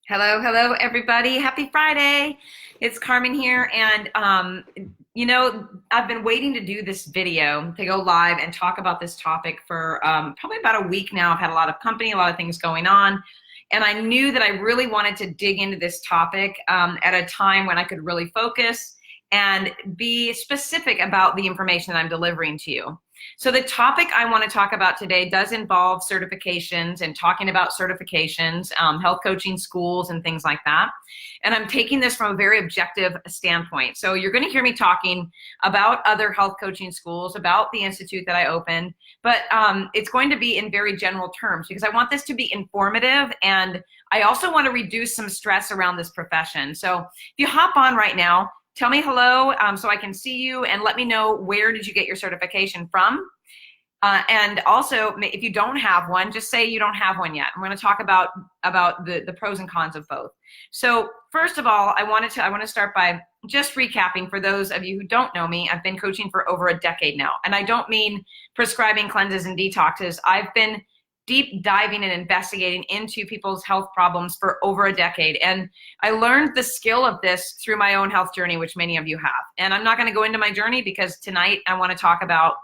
Hello, hello, everybody. Happy Friday. It's Carmen here. And, I've been waiting to do this video to go live and talk about this topic for probably about a week now. I've had a lot of company, a lot of things going on. And I knew that I really wanted to dig into this topic at a time when I could really focus and be specific about the information that I'm delivering to you. So the topic I want to talk about today does involve certifications and talking about certifications, health coaching schools and things like that. And I'm taking this from a very objective standpoint. So you're going to hear me talking about other health coaching schools, about the institute that I opened, but it's going to be in very general terms because I want this to be informative, and I also want to reduce some stress around this profession. So if you hop on right now, tell me hello so I can see you, and let me know where did you get your certification from. And also, if you don't have one, just say you don't have one yet. I'm going to talk about the pros and cons of both. So first of all, I want to start by just recapping for those of you who don't know me. I've been coaching for over a decade now, and I don't mean prescribing cleanses and detoxes. I've been deep diving and investigating into people's health problems for over a decade. And I learned the skill of this through my own health journey, which many of you have. And I'm not going to go into my journey because tonight I want to talk about,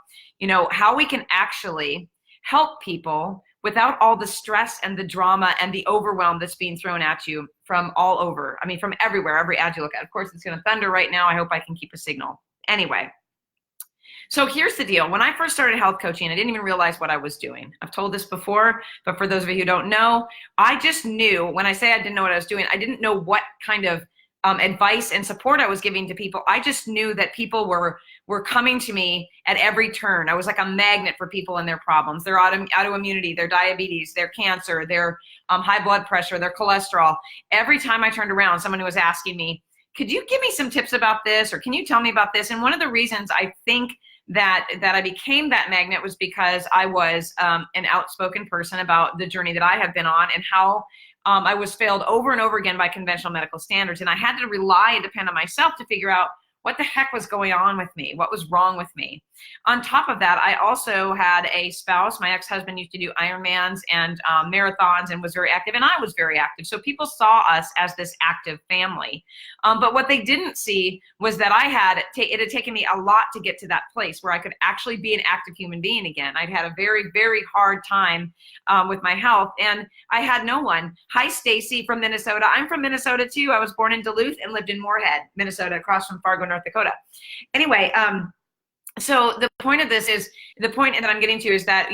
how we can actually help people without all the stress and the drama and the overwhelm that's being thrown at you from all over. I mean, from everywhere, every ad you look at. Of course, it's going to thunder right now. I hope I can keep a signal. Anyway. So here's the deal. When I first started health coaching, I didn't even realize what I was doing. I've told this before, but for those of you who don't know, I just knew, when I say I didn't know what I was doing, I didn't know what kind of advice and support I was giving to people. I just knew that people were coming to me at every turn. I was like a magnet for people and their problems, their autoimmunity, their diabetes, their cancer, their high blood pressure, their cholesterol. Every time I turned around, someone was asking me, could you give me some tips about this? Or can you tell me about this? And one of the reasons I think that I became that magnet was because I was an outspoken person about the journey that I have been on and how I was failed over and over again by conventional medical standards. And I had to rely and depend on myself to figure out what the heck was going on with me? What was wrong with me? On top of that, I also had a spouse. My ex-husband used to do Ironmans and marathons and was very active, and I was very active. So people saw us as this active family. But what they didn't see was that it had taken me a lot to get to that place where I could actually be an active human being again. I'd had a very, very hard time with my health, and I had no one. Hi, Stacy from Minnesota. I'm from Minnesota too. I was born in Duluth and lived in Moorhead, Minnesota, across from Fargo, North Dakota. Anyway, so the point of this is, the point that I'm getting to is that,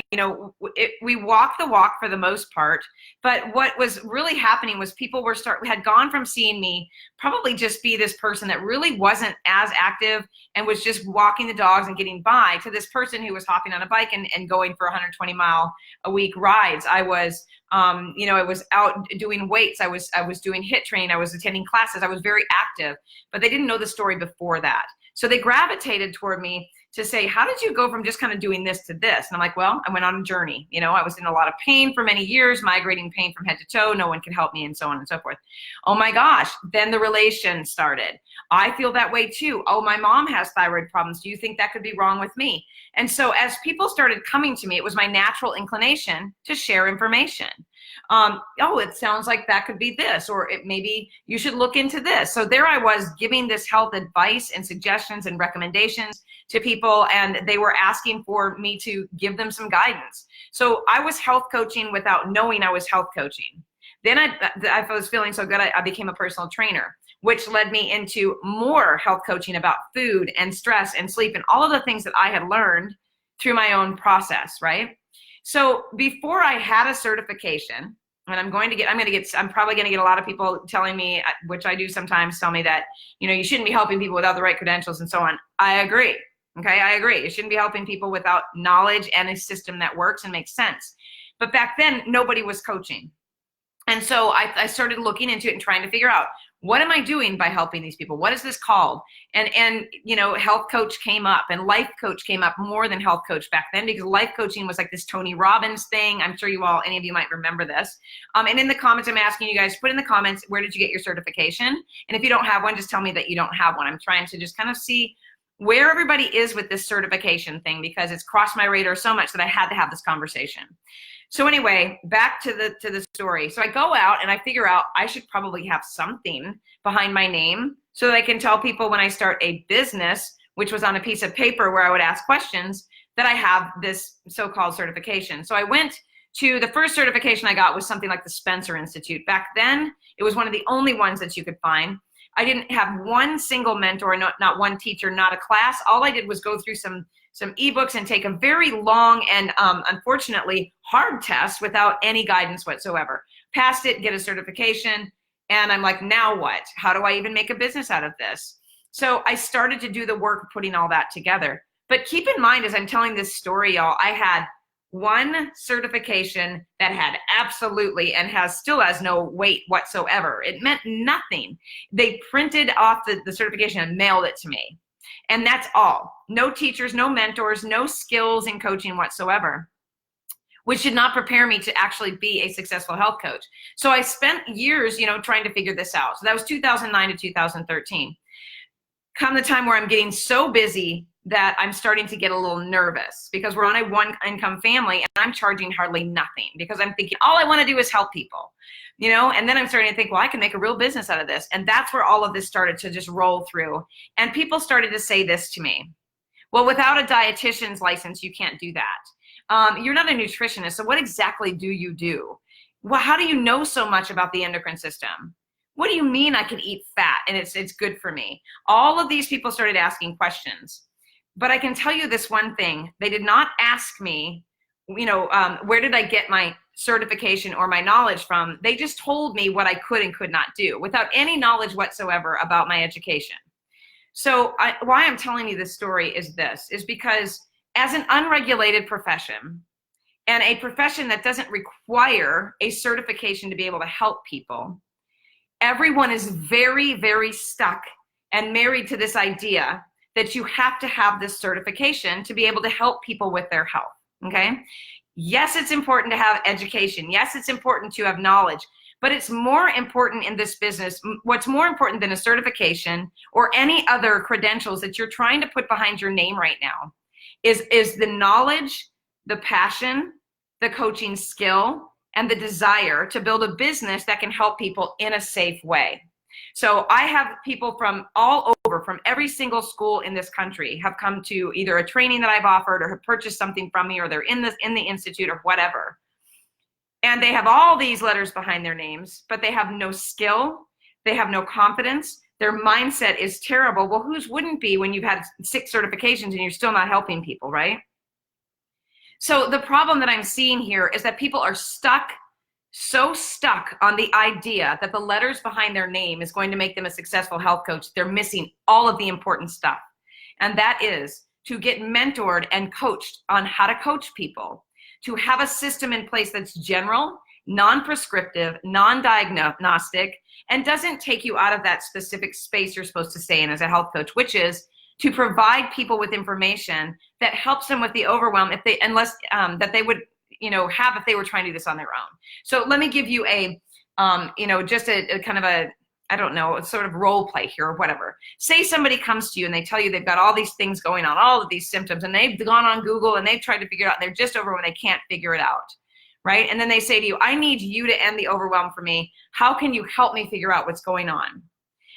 we walk the walk for the most part, but what was really happening was people had gone from seeing me probably just be this person that really wasn't as active and was just walking the dogs and getting by, to this person who was hopping on a bike and going for 120-mile-a-week rides. I was I was out doing weights. I was doing HIIT training. I was attending classes. I was very active, but they didn't know the story before that. So they gravitated toward me to say, how did you go from just kind of doing this to this? And I'm like, well, I went on a journey. I was in a lot of pain for many years, migrating pain from head to toe. No one could help me, and so on and so forth. Oh my gosh. Then the relation started. I feel that way too. Oh, my mom has thyroid problems. Do you think that could be wrong with me? And so as people started coming to me, it was my natural inclination to share information. Oh, it sounds like that could be this, or maybe you should look into this. So there I was giving this health advice and suggestions and recommendations to people, and they were asking for me to give them some guidance. So I was health coaching without knowing I was health coaching. Then I was feeling so good, I became a personal trainer, which led me into more health coaching about food and stress and sleep and all of the things that I had learned through my own process, right? So before I had a certification, and I'm probably going to get a lot of people telling me, which I do sometimes, tell me that, you shouldn't be helping people without the right credentials and so on. I agree. Okay, I agree. You shouldn't be helping people without knowledge and a system that works and makes sense. But back then, nobody was coaching. And so I started looking into it and trying to figure out, what am I doing by helping these people? What is this called? And health coach came up, and life coach came up more than health coach back then, because life coaching was like this Tony Robbins thing. I'm sure any of you might remember this. And in the comments, I'm asking you guys, put in the comments, where did you get your certification? And if you don't have one, just tell me that you don't have one. I'm trying to just kind of see where everybody is with this certification thing, because it's crossed my radar so much that I had to have this conversation. So anyway, back to the story. So I go out and I figure out I should probably have something behind my name so that I can tell people when I start a business, which was on a piece of paper where I would ask questions, that I have this so-called certification. So I went to the first certification I got was something like the Spencer Institute. Back then, it was one of the only ones that you could find. I didn't have one single mentor, not one teacher, not a class. All I did was go through some ebooks and take a very long and unfortunately hard test without any guidance whatsoever. Passed it, get a certification, and I'm like, now what? How do I even make a business out of this? So I started to do the work of putting all that together. But keep in mind, as I'm telling this story, y'all, I had one certification that had absolutely and still has no weight whatsoever. It meant nothing. They printed off the certification and mailed it to me. And that's all. No teachers, no mentors, no skills in coaching whatsoever, which did not prepare me to actually be a successful health coach. So I spent years, trying to figure this out. So that was 2009 to 2013. Come the time where I'm getting so busy that I'm starting to get a little nervous because we're on a one-income family and I'm charging hardly nothing because I'm thinking all I want to do is help people, and then I'm starting to think, well, I can make a real business out of this. And that's where all of this started to just roll through. And people started to say this to me. Well, without a dietitian's license, you can't do that. You're not a nutritionist, so what exactly do you do? Well, how do you know so much about the endocrine system? What do you mean I can eat fat and it's good for me? All of these people started asking questions. But I can tell you this one thing. They did not ask me, where did I get my certification or my knowledge from? They just told me what I could and could not do without any knowledge whatsoever about my education. So why I'm telling you this story is because as an unregulated profession and a profession that doesn't require a certification to be able to help people, everyone is very, very stuck and married to this idea that you have to have this certification to be able to help people with their health, okay? Yes, it's important to have education. Yes, it's important to have knowledge, but it's more important in this business. What's more important than a certification or any other credentials that you're trying to put behind your name right now is the knowledge, the passion, the coaching skill, and the desire to build a business that can help people in a safe way. So I have people from all over, from every single school in this country have come to either a training that I've offered or have purchased something from me, or they're in the institute or whatever. And they have all these letters behind their names, but they have no skill. They have no confidence. Their mindset is terrible. Well, whose wouldn't be when you've had 6 certifications and you're still not helping people, right? So the problem that I'm seeing here is that people are so stuck on the idea that the letters behind their name is going to make them a successful health coach. They're missing all of the important stuff. And that is to get mentored and coached on how to coach people, to have a system in place that's general, non-prescriptive, non-diagnostic, and doesn't take you out of that specific space you're supposed to stay in as a health coach, which is to provide people with information that helps them with the overwhelm that they would have if they were trying to do this on their own. So let me give you just a kind of a, I don't know, a sort of role play here or whatever. Say somebody comes to you and they tell you they've got all these things going on, all of these symptoms, and they've gone on Google and they've tried to figure it out and they're just overwhelmed, they can't figure it out, right? And then they say to you, I need you to end the overwhelm for me. How can you help me figure out what's going on?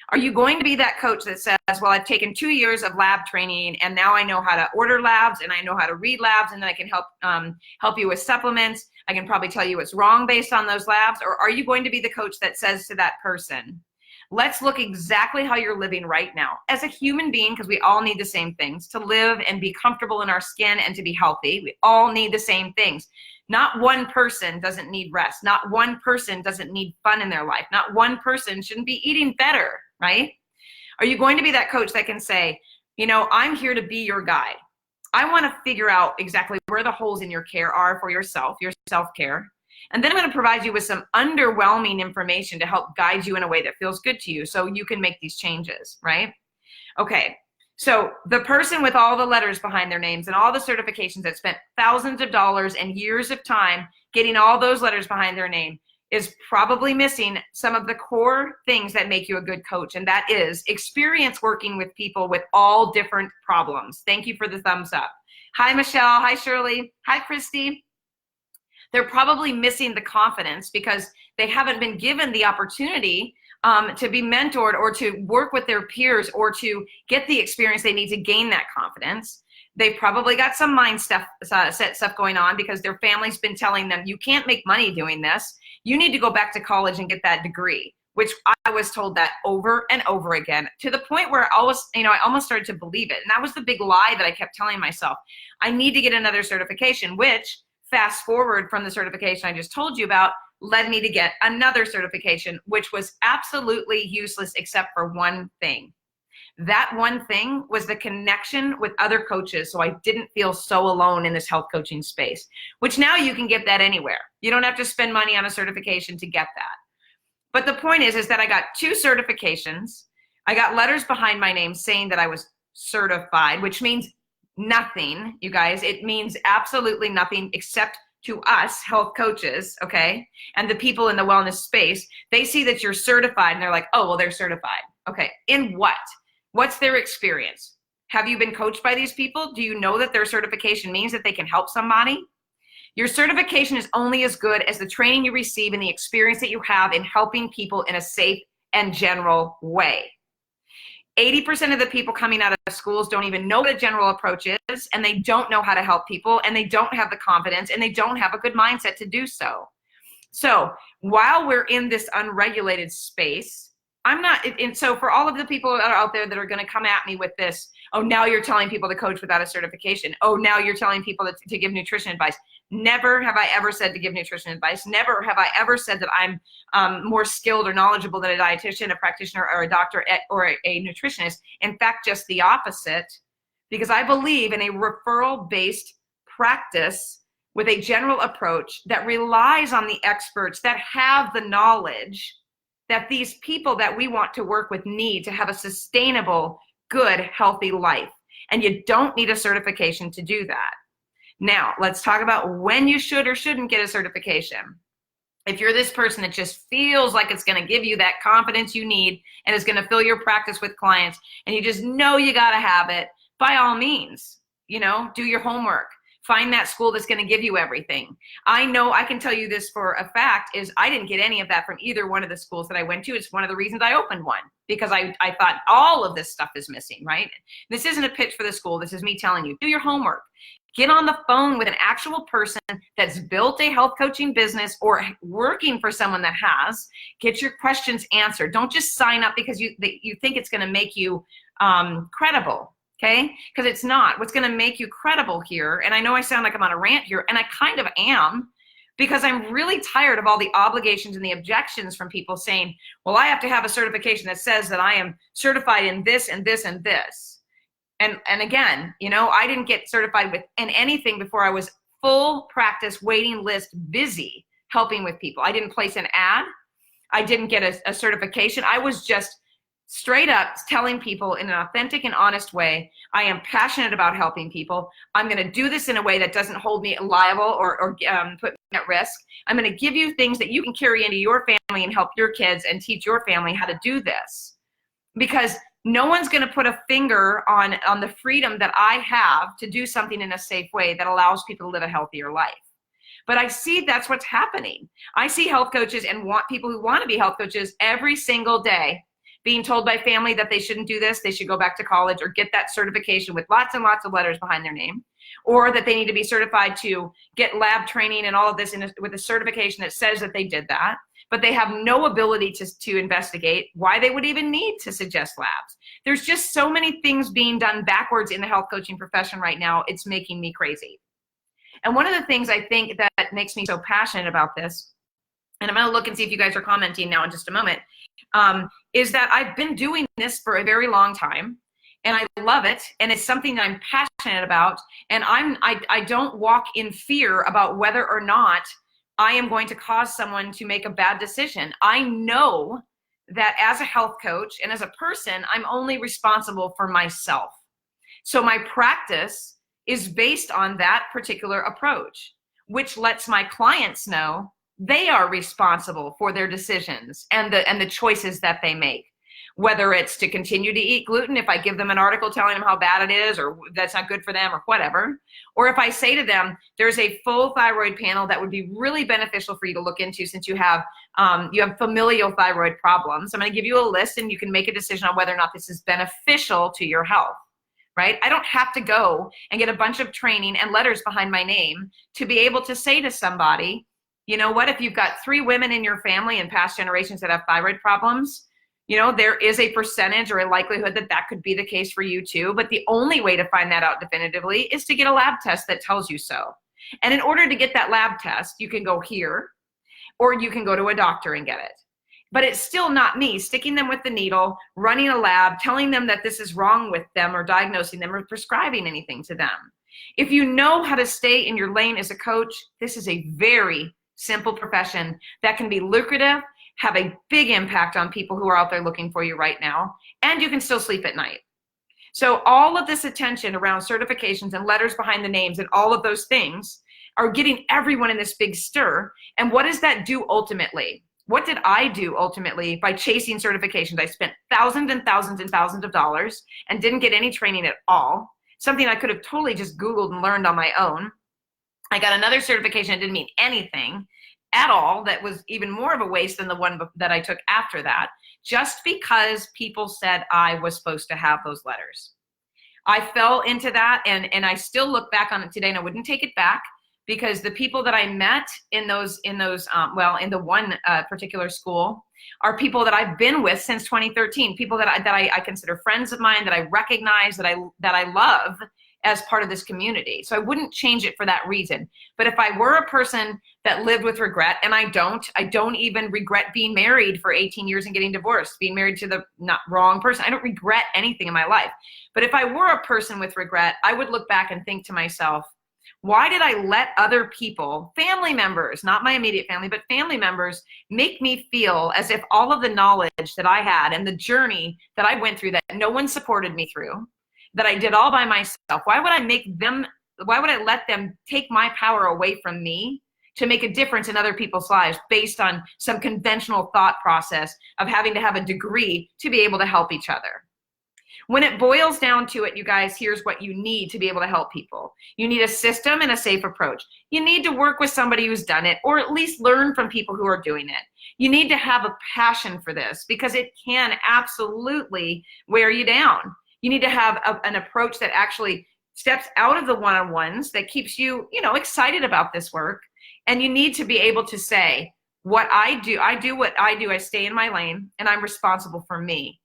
Are you going to be that coach that says, well, I've taken 2 years of lab training and now I know how to order labs and I know how to read labs and then I can help you with supplements. I can probably tell you what's wrong based on those labs. Or are you going to be the coach that says to that person, let's look exactly how you're living right now as a human being, because we all need the same things to live and be comfortable in our skin and to be healthy. We all need the same things. Not one person doesn't need rest. Not one person doesn't need fun in their life. Not one person shouldn't be eating better, right? Are you going to be that coach that can say, I'm here to be your guide. I want to figure out exactly where the holes in your care are for yourself, your self-care. And then I'm going to provide you with some underwhelming information to help guide you in a way that feels good to you so you can make these changes, right? Okay. So the person with all the letters behind their names and all the certifications that spent thousands of dollars and years of time getting all those letters behind their name is probably missing some of the core things that make you a good coach. And that is experience working with people with all different problems. Thank you for the thumbs up. Hi, Michelle. Hi, Shirley. Hi, Christy. They're probably missing the confidence because they haven't been given the opportunity to be mentored or to work with their peers or to get the experience they need to gain that confidence. They've probably got some mind stuff, set stuff going on because their family's been telling them, you can't make money doing this. You need to go back to college and get that degree, which I was told that over and over again, to the point where I almost started to believe it. And that was the big lie that I kept telling myself. I need to get another certification, which, fast forward from the certification I just told you about, led me to get another certification, which was absolutely useless except for one thing. That one thing was the connection with other coaches, so I didn't feel so alone in this health coaching space, which now you can get that anywhere. You don't have to spend money on a certification to get that. But the point is that I got 2 certifications. I got letters behind my name saying that I was certified, which means nothing, you guys. It means absolutely nothing except to us health coaches, okay? And the people in the wellness space, they see that you're certified and they're like, oh, well, they're certified. Okay, in what? What's their experience? Have you been coached by these people? Do you know that their certification means that they can help somebody? Your certification is only as good as the training you receive and the experience that you have in helping people in a safe and general way. 80% of the people coming out of schools don't even know what a general approach is, and they don't know how to help people, and they don't have the confidence, and they don't have a good mindset to do so. So while we're in this unregulated space, and so for all of the people that are out there that are going to come at me with this, oh, now you're telling people to coach without a certification. Oh, now you're telling people to give nutrition advice. Never have I ever said to give nutrition advice. Never have I ever said that I'm more skilled or knowledgeable than a dietitian, a practitioner, or a doctor, or a nutritionist. In fact, just the opposite, because I believe in a referral-based practice with a general approach that relies on the experts that have the knowledge that these people that we want to work with need to have a sustainable, good, healthy life. And you don't need a certification to do that. Now, let's talk about when you should or shouldn't get a certification. If you're this person that just feels like it's going to give you that confidence you need and is going to fill your practice with clients, and you just know you got to have it, by all means, do your homework. Find that school that's going to give you everything. I know, I can tell you this for a fact, is I didn't get any of that from either one of the schools that I went to. It's one of the reasons I opened one, because I thought all of this stuff is missing, right? This isn't a pitch for the school. This is me telling you, do your homework. Get on the phone with an actual person that's built a health coaching business or working for someone that has. Get your questions answered. Don't just sign up because you think it's going to make you credible. Okay? Because it's not. What's going to make you credible here, and I know I sound like I'm on a rant here, and I kind of am, because I'm really tired of all the obligations and the objections from people saying, well, I have to have a certification that says that I am certified in this and this and this. And again, I didn't get certified in anything before I was full practice, waiting list, busy helping with people. I didn't place an ad. I didn't get a certification. I was just straight up telling people in an authentic and honest way, I am passionate about helping people. I'm going to do this in a way that doesn't hold me liable or put me at risk. I'm going to give you things that you can carry into your family and help your kids and teach your family how to do this. Because no one's going to put a finger on the freedom that I have to do something in a safe way that allows people to live a healthier life. But I see that's what's happening. I see health coaches and people who want to be health coaches every single day being told by family that they shouldn't do this, they should go back to college or get that certification with lots and lots of letters behind their name, or that they need to be certified to get lab training and all of this with a certification that says that they did that, but they have no ability to investigate why they would even need to suggest labs. There's just so many things being done backwards in the health coaching profession right now, it's making me crazy. And one of the things I think that makes me so passionate about this, and I'm going to look and see if you guys are commenting now in just a moment, is that I've been doing this for a very long time, and I love it, and it's something that I'm passionate about, and I don't walk in fear about whether or not I am going to cause someone to make a bad decision. I know that as a health coach and as a person, I'm only responsible for myself. So my practice is based on that particular approach, which lets my clients know they are responsible for their decisions and the choices that they make. whether it's to continue to eat gluten if I give them an article telling them how bad it is or that's not good for them or whatever, or if I say to them, there's a full thyroid panel that would be really beneficial for you to look into since you have familial thyroid problems. I'm going to give you a list and you can make a decision on whether or not this is beneficial to your health. Right? I don't have to go and get a bunch of training and letters behind my name to be able to say to somebody, you know what, if you've got 3 women in your family in past generations that have thyroid problems, you know, there is a percentage or a likelihood that that could be the case for you too. But the only way to find that out definitively is to get a lab test that tells you so. And in order to get that lab test, you can go here or you can go to a doctor and get it. But it's still not me sticking them with the needle, running a lab, telling them that this is wrong with them or diagnosing them or prescribing anything to them. If you know how to stay in your lane as a coach, this is a very simple profession that can be lucrative, have a big impact on people who are out there looking for you right now, and you can still sleep at night. So all of this attention around certifications and letters behind the names and all of those things are getting everyone in this big stir. And what does that do ultimately? What did I do ultimately by chasing certifications? I spent thousands and thousands and thousands of dollars and didn't get any training at all, something I could have totally just Googled and learned on my own. I got another certification that didn't mean anything at all, that was even more of a waste than the one that I took after that, just because people said I was supposed to have those letters. I fell into that, and I still look back on it today, and I wouldn't take it back, because the people that I met in the one particular school are people that I've been with since 2013, people that I consider friends of mine, that I recognize, that I love as part of this community. So I wouldn't change it for that reason. But if I were a person that lived with regret, and I don't even regret being married for 18 years and getting divorced, being married to the not wrong person. I don't regret anything in my life. But if I were a person with regret, I would look back and think to myself, why did I let other people, family members, not my immediate family, but family members, make me feel as if all of the knowledge that I had and the journey that I went through that no one supported me through, that I did all by myself, why would I let them take my power away from me to make a difference in other people's lives based on some conventional thought process of having to have a degree to be able to help each other? When it boils down to it, you guys, here's what you need to be able to help people. You need a system and a safe approach. You need to work with somebody who's done it, or at least learn from people who are doing it. You need to have a passion for this, because it can absolutely wear you down. You need to have an approach that actually steps out of the one-on-ones, that keeps you, excited about this work. And you need to be able to say, what I do what I do, I stay in my lane, and I'm responsible for me.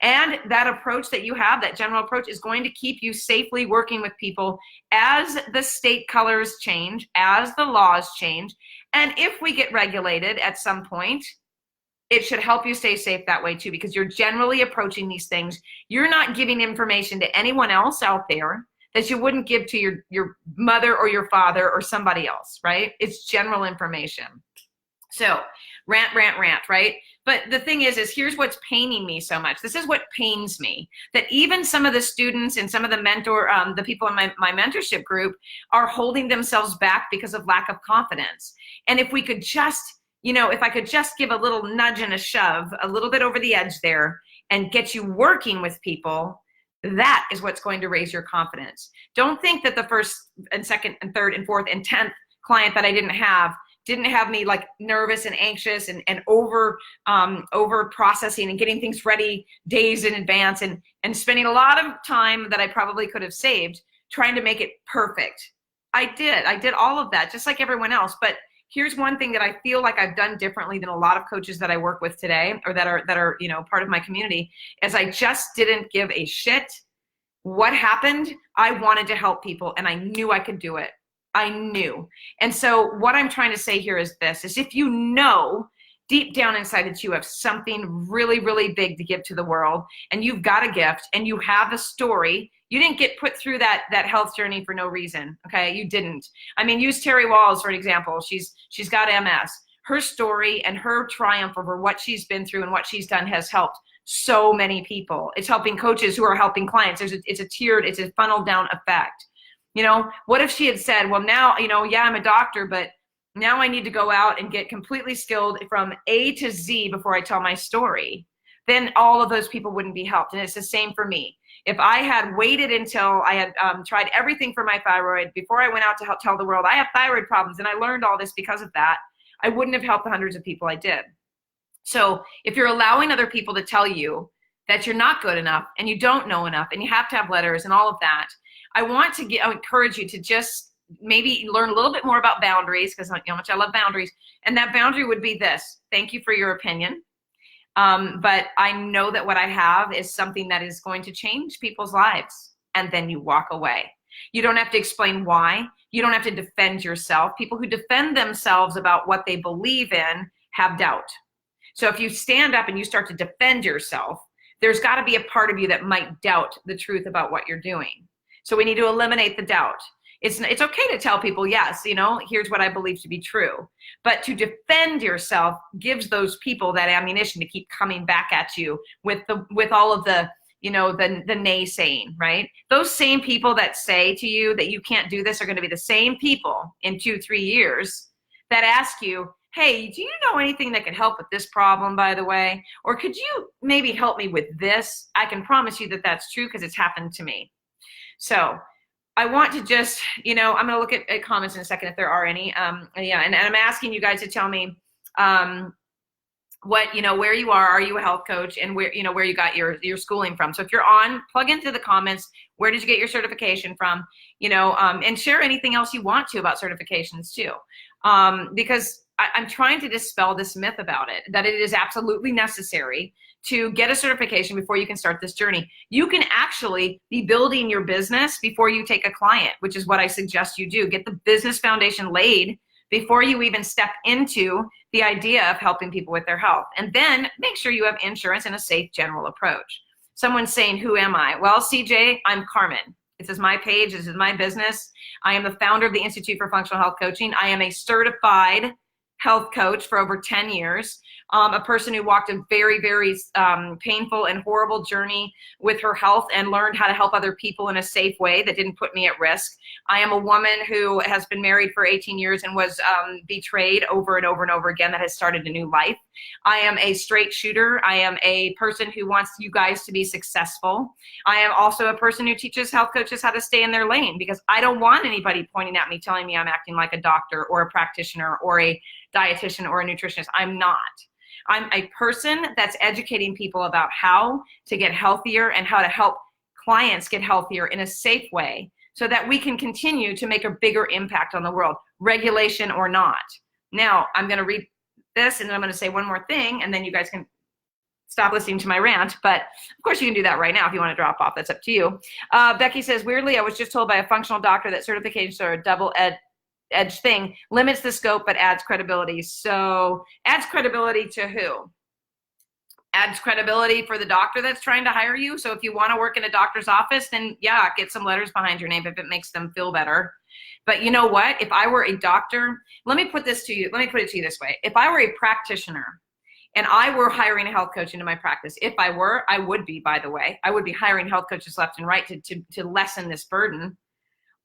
And that approach that you have, that general approach, is going to keep you safely working with people as the state colors change, as the laws change. And if we get regulated at some point, it should help you stay safe that way too, because you're generally approaching these things. You're not giving information to anyone else out there that you wouldn't give to your mother or your father or somebody else, right? It's general information. So rant, right? But the thing is here's what's paining me so much. This is what pains me, that even some of the students and some of the people in my mentorship group are holding themselves back because of lack of confidence. And if we could just, if I could just give a little nudge and a shove, a little bit over the edge there, and get you working with people, that is what's going to raise your confidence. Don't think that the first and second and third and fourth and 10th client that I didn't have me like nervous and anxious and over processing and getting things ready days in advance and spending a lot of time that I probably could have saved trying to make it perfect. I did all of that just like everyone else. But here's one thing that I feel like I've done differently than a lot of coaches that I work with today, or that are part of my community, is I just didn't give a shit what happened. I wanted to help people, and I knew I could do it. I knew. And so what I'm trying to say here is this, is if you know deep down inside that you have something really, really big to give to the world, and you've got a gift and you have a story, you didn't get put through that health journey for no reason. Okay. You didn't. I mean, use Terry Walls for an example. She's got MS. Her story and her triumph over what she's been through and what she's done has helped so many people. It's helping coaches who are helping clients. It's a funnel down effect. What if she had said, well, now, yeah, I'm a doctor, but now I need to go out and get completely skilled from A to Z before I tell my story. then all of those people wouldn't be helped. And it's the same for me. If I had waited until I had tried everything for my thyroid before I went out to help tell the world I have thyroid problems and I learned all this because of that, I wouldn't have helped the hundreds of people I did. So if you're allowing other people to tell you that you're not good enough and you don't know enough and you have to have letters and all of that, I encourage you to just maybe learn a little bit more about boundaries, because you know how much I love boundaries. And that boundary would be this: thank you for your opinion. But I know that what I have is something that is going to change people's lives. And then you walk away. You don't have to explain why. You don't have to defend yourself. People who defend themselves about what they believe in have doubt. So if you stand up and you start to defend yourself, there's got to be a part of you that might doubt the truth about what you're doing. So we need to eliminate the doubt. It's okay to tell people, yes, you know, here's what I believe to be true. But to defend yourself gives those people that ammunition to keep coming back at you with all of the, you know, the naysaying, right? Those same people that say to you that you can't do this are going to be the same people in 2-3 years that ask you, hey, do you know anything that could help with this problem, by the way? Or could you maybe help me with this? I can promise you that that's true because it's happened to me. So I want to just, you know, I'm going to look at comments in a second if there are any. Yeah, and I'm asking you guys to tell me what, you know, where you are you a health coach, and where, you know, where you got your schooling from. So if you're on, plug into the comments, where did you get your certification from, you know, and share anything else you want to about certifications too. Because I'm trying to dispel this myth about it, that it is absolutely necessary to get a certification before you can start this journey. You can actually be building your business before you take a client, which is what I suggest you do. Get the business foundation laid before you even step into the idea of helping people with their health. And then make sure you have insurance and a safe general approach. Someone's saying, who am I? Well, CJ, I'm Carmen. This is my page. This is my business. I am the founder of the Institute for Functional Health Coaching. I am a certified health coach for over 10 years, a person who walked a very, very painful and horrible journey with her health and learned how to help other people in a safe way that didn't put me at risk. I am a woman who has been married for 18 years and was betrayed over and over and over again, that has started a new life. I am a straight shooter. I am a person who wants you guys to be successful. I am also a person who teaches health coaches how to stay in their lane, because I don't want anybody pointing at me telling me I'm acting like a doctor or a practitioner or a dietitian or a nutritionist. I'm not. I'm a person that's educating people about how to get healthier and how to help clients get healthier in a safe way so that we can continue to make a bigger impact on the world, regulation or not. Now, I'm going to read this and then I'm going to say one more thing, and then you guys can stop listening to my rant. But of course you can do that right now if you want to drop off. That's up to you. Becky says, weirdly, I was just told by a functional doctor that certifications are a double-edged thing, limits the scope but adds credibility. So adds credibility to who? Adds credibility for the doctor that's trying to hire you. So if you want to work in a doctor's office, then yeah, get some letters behind your name if it makes them feel better. But you know what? If I were a doctor, let me put it to you this way. If I were a practitioner and I were hiring a health coach into my practice, if I were, I would be, by the way, I would be hiring health coaches left and right to lessen this burden.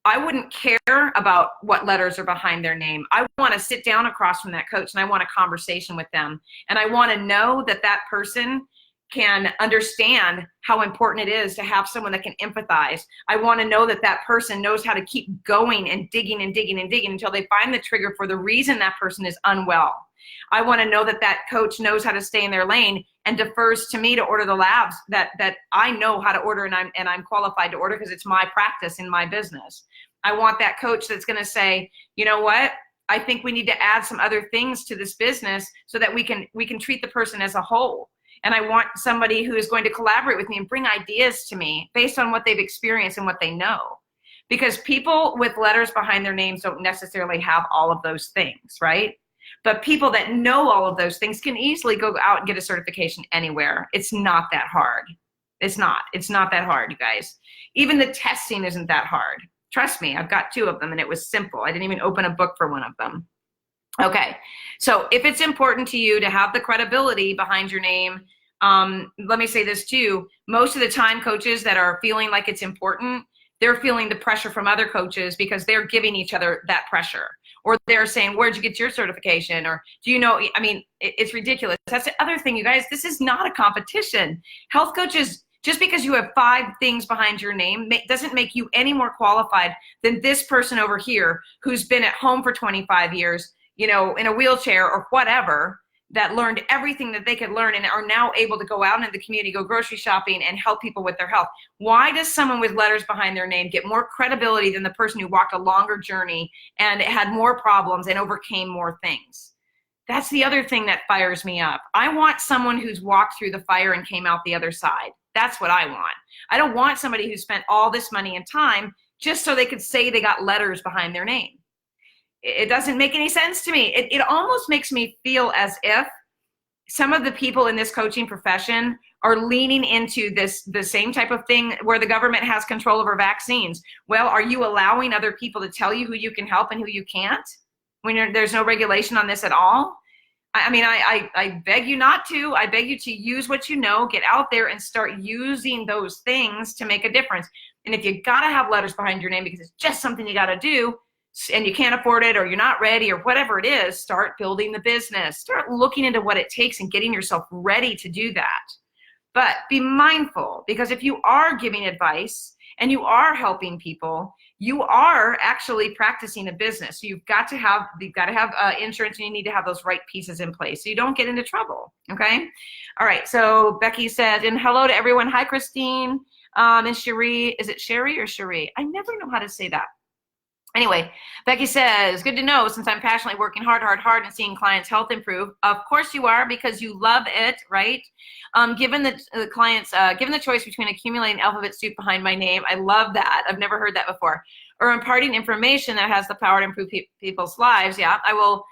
I wouldn't care about what letters are behind their name. I want to sit down across from that coach and I want a conversation with them. And I want to know that that person can understand how important it is to have someone that can empathize. I want to know that that person knows how to keep going and digging and digging and digging until they find the trigger for the reason that person is unwell. I want to know that that coach knows how to stay in their lane and defers to me to order the labs that I know how to order and I'm qualified to order because it's my practice in my business. I want that coach that's going to say, you know what? I think we need to add some other things to this business so that we can treat the person as a whole. And I want somebody who is going to collaborate with me and bring ideas to me based on what they've experienced and what they know. Because people with letters behind their names don't necessarily have all of those things, right? But people that know all of those things can easily go out and get a certification anywhere. It's not that hard. It's not that hard, you guys. Even the testing isn't that hard. Trust me, I've got 2 of them and it was simple. I didn't even open a book for one of them. Okay, so if it's important to you to have the credibility behind your name, let me say this too. Most of the time, coaches that are feeling like it's important, they're feeling the pressure from other coaches because they're giving each other that pressure. Or they're saying, where'd you get your certification? Or do you know, I mean, it's ridiculous. That's the other thing, you guys, this is not a competition. Health coaches, just because you have 5 things behind your name doesn't make you any more qualified than this person over here who's been at home for 25 years, you know, in a wheelchair or whatever, that learned everything that they could learn and are now able to go out into the community, go grocery shopping, and help people with their health. Why does someone with letters behind their name get more credibility than the person who walked a longer journey and had more problems and overcame more things? That's the other thing that fires me up. I want someone who's walked through the fire and came out the other side. That's what I want. I don't want somebody who spent all this money and time just so they could say they got letters behind their name. It doesn't make any sense to me. It almost makes me feel as if some of the people in this coaching profession are leaning into the same type of thing where the government has control over vaccines. Well, are you allowing other people to tell you who you can help and who you can't when there's no regulation on this at all? I mean, I beg you not to. I beg you to use what you know, get out there and start using those things to make a difference. And if you gotta have letters behind your name because it's just something you gotta do, and you can't afford it or you're not ready or whatever it is, start building the business. Start looking into what it takes and getting yourself ready to do that. But be mindful, because if you are giving advice and you are helping people, you are actually practicing a business. So you've got to have insurance, and you need to have those right pieces in place so you don't get into trouble, okay? All right, so Becky said, and hello to everyone. Hi, Christine. And Cherie, is it Sherry or Cherie? I never know how to say that. Anyway, Becky says, good to know, since I'm passionately working hard and seeing clients' health improve. Of course you are, because you love it, right? Given the clients, given the choice between accumulating alphabet soup behind my name, I love that. I've never heard that before. Or imparting information that has the power to improve people's lives. Yeah, I will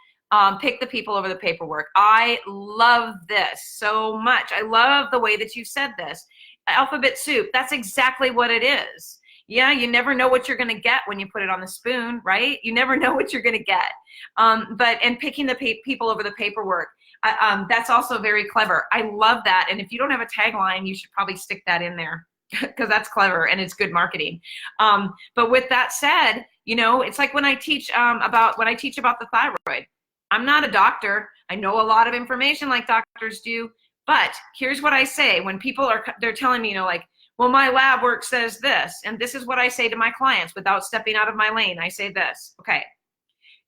pick the people over the paperwork. I love this so much. I love the way that you said this. Alphabet soup, that's exactly what it is. Yeah, you never know what you're going to get when you put it on the spoon, right? You never know what you're going to get. And picking the people over the paperwork, that's also very clever. I love that. And if you don't have a tagline, you should probably stick that in there because that's clever and it's good marketing. But with that said, you know, it's like when I teach about the thyroid. I'm not a doctor. I know a lot of information like doctors do, but here's what I say when people they're telling me, you know, like, well, my lab work says this, and this is what I say to my clients without stepping out of my lane. I say this, okay,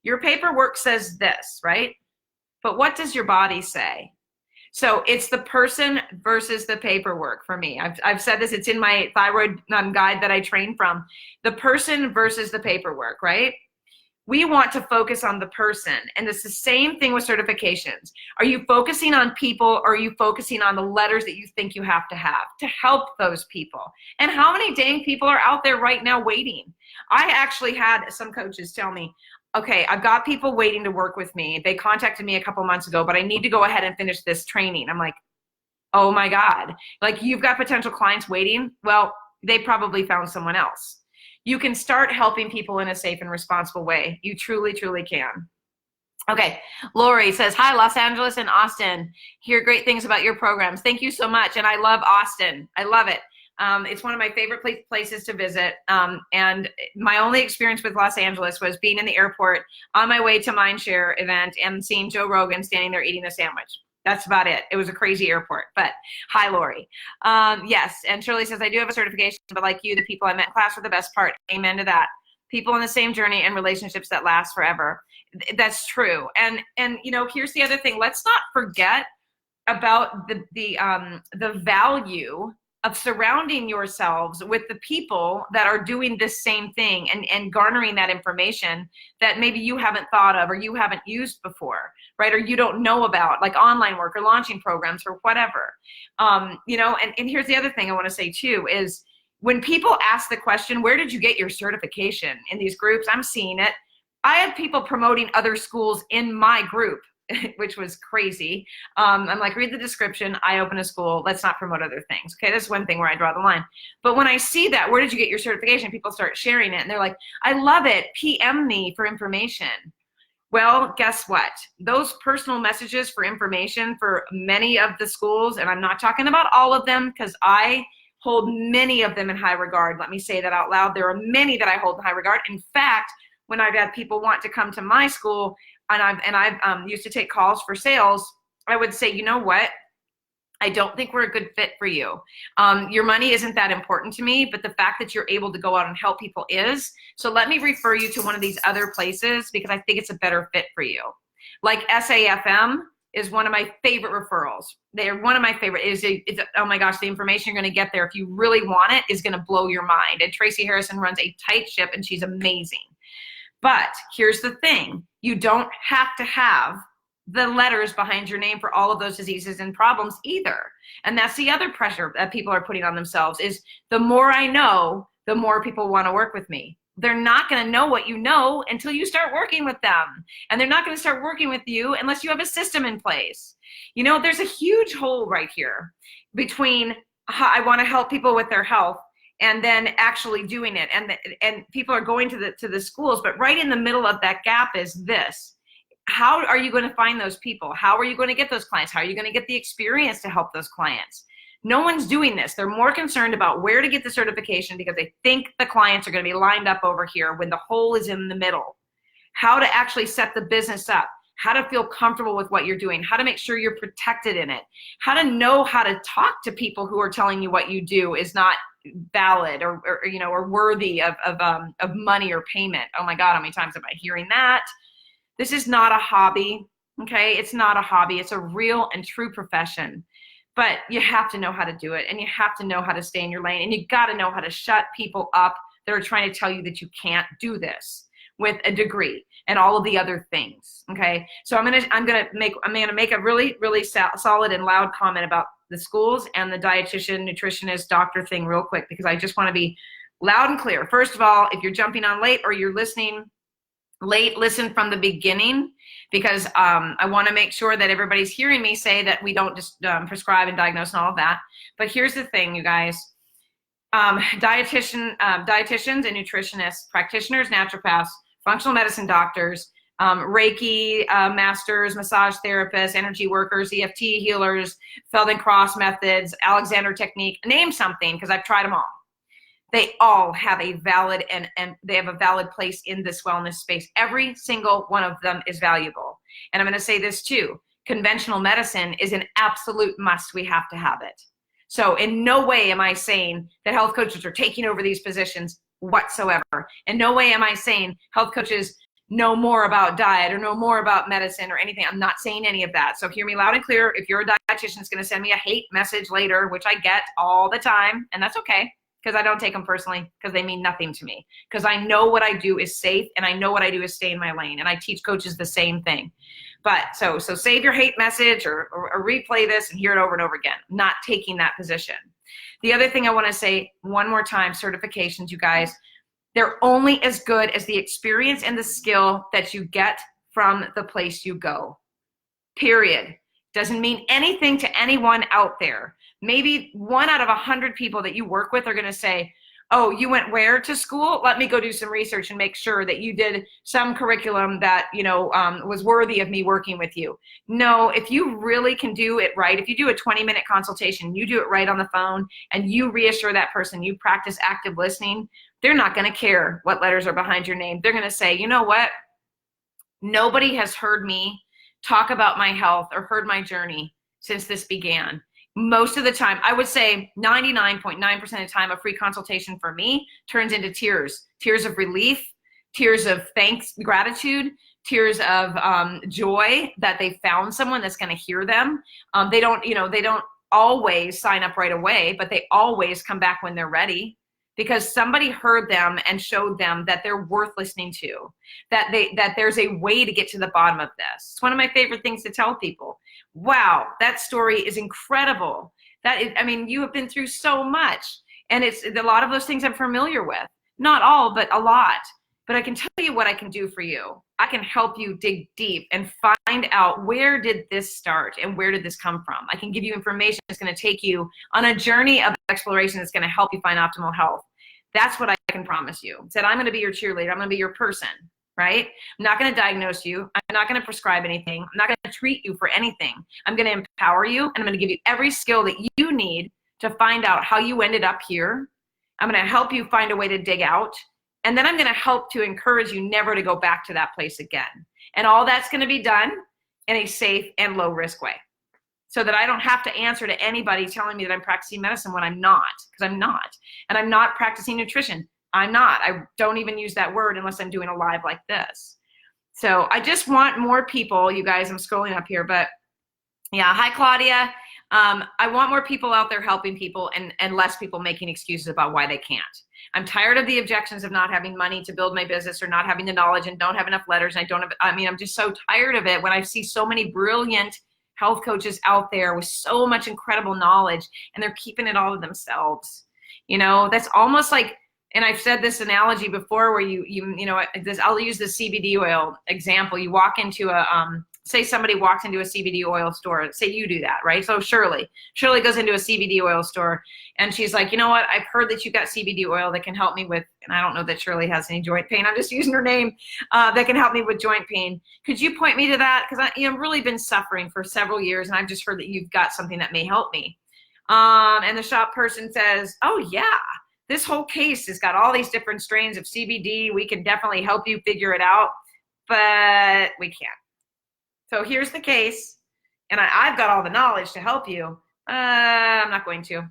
your paperwork says this, right? But what does your body say? So it's the person versus the paperwork for me. I've said this, it's in my thyroid guide that I train from. The person versus the paperwork, right? We want to focus on the person, and it's the same thing with certifications. Are you focusing on people, or are you focusing on the letters that you think you have to help those people? And how many dang people are out there right now waiting? I actually had some coaches tell me, okay, I've got people waiting to work with me. They contacted me a couple months ago, but I need to go ahead and finish this training. I'm like, oh my God, like you've got potential clients waiting? Well, they probably found someone else. You can start helping people in a safe and responsible way. You truly, truly can. Okay, Lori says, hi, Los Angeles and Austin. Hear great things about your programs. Thank you so much. And I love Austin. I love it. It's one of my favorite places to visit. And my only experience with Los Angeles was being in the airport on my way to Mindshare event and seeing Joe Rogan standing there eating a sandwich. That's about it. It was a crazy airport, but hi, Lori. Yes, and Shirley says, I do have a certification, but like you, the people I met in class were the best part. Amen to that. People on the same journey and relationships that last forever. That's true. And you know, here's the other thing. Let's not forget about the value of surrounding yourselves with the people that are doing this same thing and garnering that information that maybe you haven't thought of or you haven't used before, right? Or you don't know about, like online work or launching programs or whatever. You know, and here's the other thing I want to say too is when people ask the question, where did you get your certification in these groups? I'm seeing it. I had people promoting other schools in my group, which was crazy. I'm like, read the description. I open a school. Let's not promote other things. Okay, that's one thing where I draw the line. But when I see that, where did you get your certification? People start sharing it, and they're like, I love it. PM me for information. Well, guess what? Those personal messages for information for many of the schools, and I'm not talking about all of them because I hold many of them in high regard. Let me say that out loud. There are many that I hold in high regard. In fact, when I've had people want to come to my school, and I've used to take calls for sales, I would say, you know what? I don't think we're a good fit for you. Your money isn't that important to me, but the fact that you're able to go out and help people is. So let me refer you to one of these other places because I think it's a better fit for you. Like SAFM is one of my favorite referrals. They're one of my favorite. Oh my gosh, the information you're going to get there, if you really want it, is going to blow your mind. And Tracy Harrison runs a tight ship, and she's amazing. But here's the thing. You don't have to have the letters behind your name for all of those diseases and problems either. And that's the other pressure that people are putting on themselves is the more I know, the more people want to work with me. They're not going to know what you know until you start working with them. And they're not going to start working with you unless you have a system in place. You know, there's a huge hole right here between I want to help people with their health and then actually doing it. And people are going to the schools, but right in the middle of that gap is this. How are you going to find those people? How are you going to get those clients? How are you going to get the experience to help those clients? No one's doing this. They're more concerned about where to get the certification because they think the clients are going to be lined up over here when the hole is in the middle. How to actually set the business up, how to feel comfortable with what you're doing, how to make sure you're protected in it, how to know how to talk to people who are telling you what you do is not valid or worthy of money or payment. Oh my God, how many times am I hearing that? This is not a hobby, okay? It's not a hobby. It's a real and true profession. But you have to know how to do it, and you have to know how to stay in your lane, and you got to know how to shut people up that are trying to tell you that you can't do this with a degree and all of the other things, okay? So I'm gonna make a really, really solid and loud comment about the schools and the dietitian, nutritionist, doctor thing real quick because I just want to be loud and clear. First of all, if you're jumping on late or you're listening late, listen from the beginning because I want to make sure that everybody's hearing me say that we don't just prescribe and diagnose and all of that. But here's the thing, you guys. Dietitians and nutritionists, practitioners, naturopaths, functional medicine doctors, Reiki masters, massage therapists, energy workers, EFT healers, Feldenkrais methods, Alexander technique, name something because I've tried them all. They all have a valid and they have a valid place in this wellness space. Every single one of them is valuable. And I'm going to say this too. Conventional medicine is an absolute must. We have to have it. So in no way am I saying that health coaches are taking over these positions whatsoever. In no way am I saying health coaches know more about diet or know more about medicine or anything. I'm not saying any of that. So hear me loud and clear. If you're a dietitian that's going to send me a hate message later, which I get all the time, and that's okay. Because I don't take them personally because they mean nothing to me. Because I know what I do is safe and I know what I do is stay in my lane. And I teach coaches the same thing. But so save your hate message or replay this and hear it over and over again. Not taking that position. The other thing I want to say one more time, certifications, you guys, they're only as good as the experience and the skill that you get from the place you go. Period. Doesn't mean anything to anyone out there. Maybe 1 out of 100 people that you work with are going to say, oh, you went where to school? Let me go do some research and make sure that you did some curriculum that, was worthy of me working with you. No, if you really can do it right, if you do a 20-minute consultation, you do it right on the phone and you reassure that person, you practice active listening, they're not going to care what letters are behind your name. They're going to say, you know what? Nobody has heard me talk about my health or heard my journey since this began. Most of the time, I would say 99.9% of the time, a free consultation for me turns into tears of relief, tears of thanks, gratitude, tears of joy that they found someone that's going to hear them. They don't always sign up right away, but they always come back when they're ready because somebody heard them and showed them that they're worth listening to, that there's a way to get to the bottom of this. It's one of my favorite things to tell people. Wow, that story is incredible. You have been through so much. And it's a lot of those things I'm familiar with. Not all, but a lot. But I can tell you what I can do for you. I can help you dig deep and find out where did this start and where did this come from. I can give you information that's going to take you on a journey of exploration that's going to help you find optimal health. That's what I can promise you. I said, I'm going to be your cheerleader. I'm going to be your person, right? I'm not going to diagnose you. I'm not going to prescribe anything. I'm not going to treat you for anything. I'm going to empower you, and I'm going to give you every skill that you need to find out how you ended up here. I'm going to help you find a way to dig out. And then I'm going to help to encourage you never to go back to that place again. And all that's going to be done in a safe and low risk way, so that I don't have to answer to anybody telling me that I'm practicing medicine when I'm not, because I'm not. And I'm not practicing nutrition. I'm not. I don't even use that word unless I'm doing a live like this. So I just want more people, you guys, I'm scrolling up here, but yeah, hi Claudia. I want more people out there helping people and less people making excuses about why they can't. I'm tired of the objections of not having money to build my business or not having the knowledge and don't have enough letters. And I'm just so tired of it when I see so many brilliant health coaches out there with so much incredible knowledge and they're keeping it all to themselves. You know, that's almost like, and I've said this analogy before where I'll use the CBD oil example. You walk into say somebody walks into a CBD oil store, say you do that, right? So Shirley goes into a CBD oil store and she's like, you know what? I've heard that you've got CBD oil that can help me with, and I don't know that Shirley has any joint pain. I'm just using her name, that can help me with joint pain. Could you point me to that? Because I've really been suffering for several years and I've just heard that you've got something that may help me. And the shop person says, oh yeah, this whole case has got all these different strains of CBD. We can definitely help you figure it out, but we can't. So here's the case, and I've got all the knowledge to help you. I'm not going to.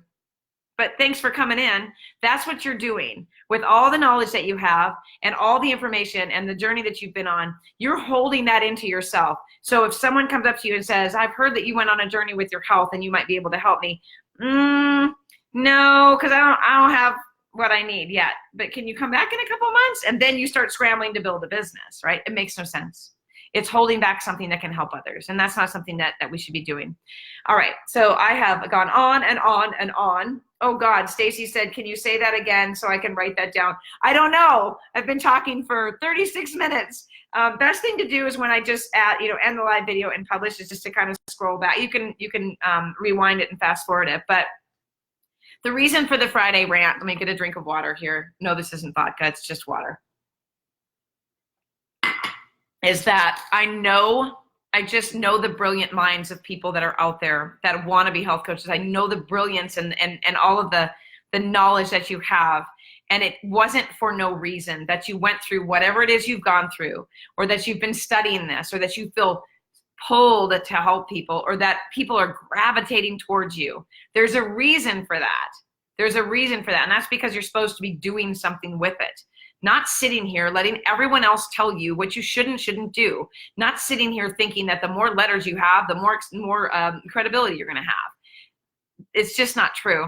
But thanks for coming in. That's what you're doing. With all the knowledge that you have and all the information and the journey that you've been on, you're holding that into yourself. So if someone comes up to you and says, I've heard that you went on a journey with your health and you might be able to help me. No, because I don't have what I need yet. But can you come back in a couple of months? And then you start scrambling to build a business, right? It makes no sense. It's holding back something that can help others. And that's not something that we should be doing. All right. So I have gone on and on and on. Oh God, Stacy said, can you say that again so I can write that down? I don't know. I've been talking for 36 minutes. Best thing to do is when I just end the live video and publish is just to kind of scroll back. You can rewind it and fast forward it. But the reason for the Friday rant, let me get a drink of water here. No, this isn't vodka. It's just water. Is that I just know the brilliant minds of people that are out there that want to be health coaches. I know the brilliance and all of the knowledge that you have. And it wasn't for no reason that you went through whatever it is you've gone through, or that you've been studying this, or that you feel pulled to help people, or that people are gravitating towards you. There's a reason for that. There's a reason for that. And that's because you're supposed to be doing something with it. Not sitting here letting everyone else tell you what you shouldn't do. Not sitting here thinking that the more letters you have, the more credibility you're going to have. It's just not true.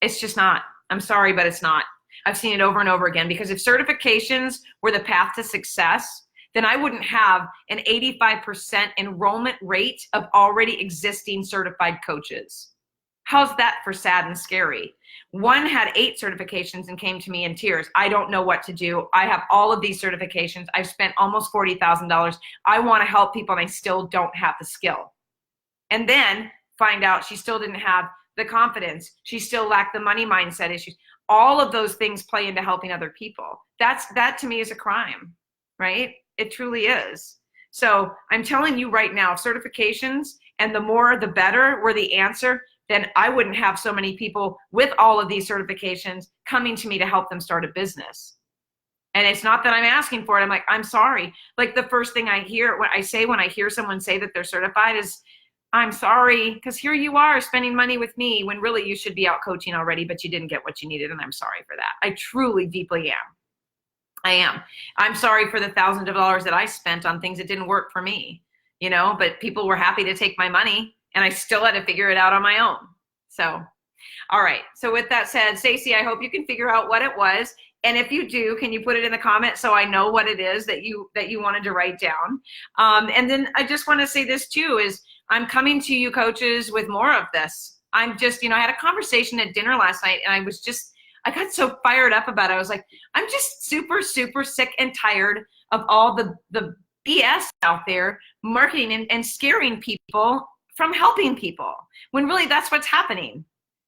It's just not. I'm sorry, but it's not. I've seen it over and over again, because if certifications were the path to success, then I wouldn't have an 85% enrollment rate of already existing certified coaches. How's that for sad and scary? One had 8 certifications and came to me in tears. I don't know what to do. I have all of these certifications. I've spent almost $40,000. I want to help people and I still don't have the skill. And then find out she still didn't have the confidence. She still lacked the money mindset issues. All of those things play into helping other people. That to me is a crime, right? It truly is. So I'm telling you right now, certifications and the more the better were the answer, then I wouldn't have so many people with all of these certifications coming to me to help them start a business. And it's not that I'm asking for it. I'm like, I'm sorry. Like the first thing I hear, when I hear someone say that they're certified is, I'm sorry, because here you are spending money with me when really you should be out coaching already, but you didn't get what you needed. And I'm sorry for that. I truly, deeply am. I am. I'm sorry for the thousands of dollars that I spent on things that didn't work for me, but people were happy to take my money. And I still had to figure it out on my own. So, all right. So with that said, Stacey, I hope you can figure out what it was. And if you do, can you put it in the comments so I know what it is that you wanted to write down? And then I just want to say this too, is I'm coming to you coaches with more of this. I'm just, I had a conversation at dinner last night and I got so fired up about it. I was like, I'm just super, super sick and tired of all the BS out there marketing and scaring people from helping people, when really that's what's happening.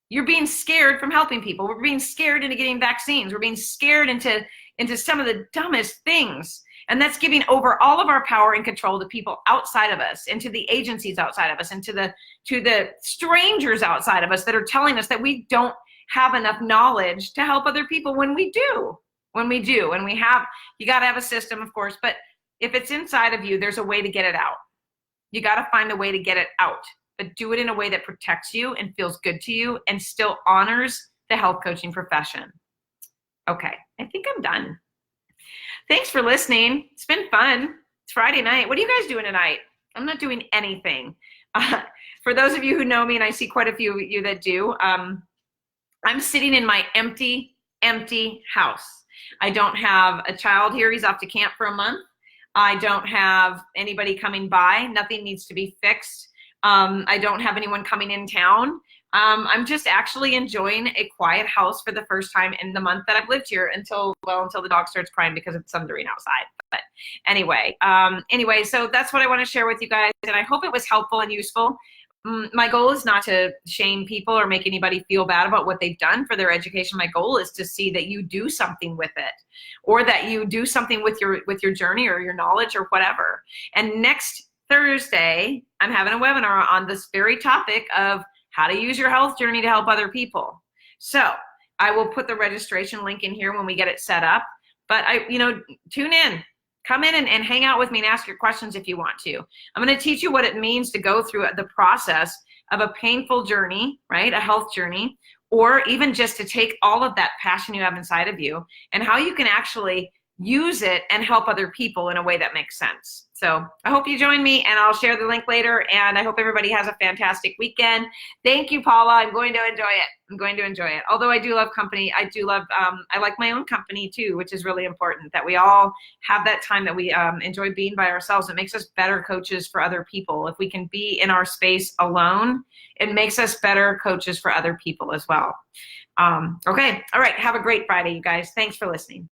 You're being scared from helping people. We're being scared into getting vaccines. We're being scared into some of the dumbest things. And that's giving over all of our power and control to people outside of us, and to the agencies outside of us, and to the strangers outside of us that are telling us that we don't have enough knowledge to help other people when we do. when we do, and you got to have a system, of course, but if it's inside of you, there's a way to get it out. You got to find a way to get it out, but do it in a way that protects you and feels good to you and still honors the health coaching profession. Okay, I think I'm done. Thanks for listening. It's been fun. It's Friday night. What are you guys doing tonight? I'm not doing anything. For those of you who know me, and I see quite a few of you that do, I'm sitting in my empty house. I don't have a child here. He's off to camp for a month. I don't have anybody coming by. Nothing needs to be fixed. I don't have anyone coming in town. I'm just actually enjoying a quiet house for the first time in the month that I've lived here until the dog starts crying because it's thundering outside. But anyway, so that's what I want to share with you guys, and I hope it was helpful and useful. My goal is not to shame people or make anybody feel bad about what they've done for their education. My goal is to see that you do something with it, or that you do something with your journey or your knowledge or whatever. And next Thursday, I'm having a webinar on this very topic of how to use your health journey to help other people. So I will put the registration link in here when we get it set up. But tune in. Come in and hang out with me and ask your questions if you want to. I'm going to teach you what it means to go through the process of a painful journey, right? A health journey, or even just to take all of that passion you have inside of you and how you can actually use it and help other people in a way that makes sense. So I hope you join me, and I'll share the link later, and I hope everybody has a fantastic weekend. Thank you, Paula. I'm going to enjoy it. Although I do love company, I like my own company too, which is really important, that we all have that time that we enjoy being by ourselves. It makes us better coaches for other people. If we can be in our space alone, it makes us better coaches for other people as well. Okay. All right. Have a great Friday, you guys. Thanks for listening.